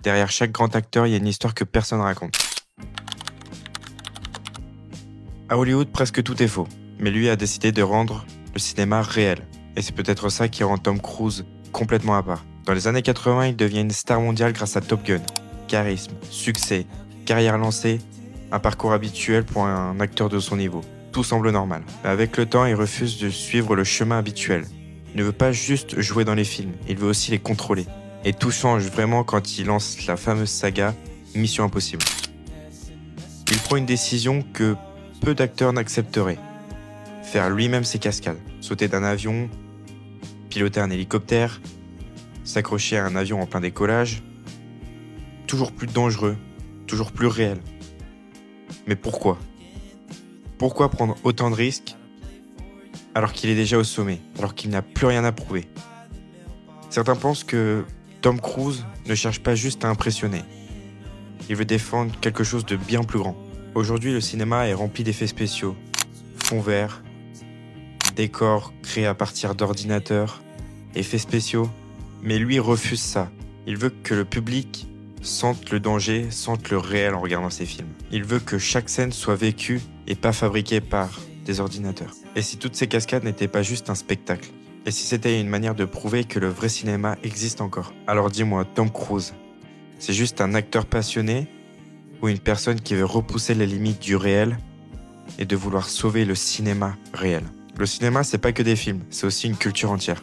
Derrière chaque grand acteur, il y a une histoire que personne raconte. À Hollywood, presque tout est faux, mais lui a décidé de rendre le cinéma réel. Et c'est peut-être ça qui rend Tom Cruise complètement à part. Dans les années 80, il devient une star mondiale grâce à Top Gun. Charisme, succès, carrière lancée, un parcours habituel pour un acteur de son niveau. Tout semble normal. Mais avec le temps, il refuse de suivre le chemin habituel. Il ne veut pas juste jouer dans les films, il veut aussi les contrôler. Et tout change vraiment quand il lance la fameuse saga Mission Impossible. Il prend une décision que peu d'acteurs n'accepteraient. Faire lui-même ses cascades, sauter d'un avion, piloter un hélicoptère, s'accrocher à un avion en plein décollage. Toujours plus dangereux, toujours plus réel. Mais pourquoi ? Pourquoi prendre autant de risques alors qu'il est déjà au sommet, alors qu'il n'a plus rien à prouver ? Certains pensent que Tom Cruise ne cherche pas juste à impressionner. Il veut défendre quelque chose de bien plus grand. Aujourd'hui, le cinéma est rempli d'effets spéciaux, fond vert, décors créés à partir d'ordinateurs, effets spéciaux. Mais lui refuse ça. Il veut que le public sente le danger, sente le réel en regardant ses films. Il veut que chaque scène soit vécue et pas fabriquée par des ordinateurs. Et si toutes ces cascades n'étaient pas juste un spectacle ? Et si c'était une manière de prouver que le vrai cinéma existe encore ? Alors dis-moi, Tom Cruise, c'est juste un acteur passionné ou une personne qui veut repousser les limites du réel et de vouloir sauver le cinéma réel ? Le cinéma, c'est pas que des films, c'est aussi une culture entière.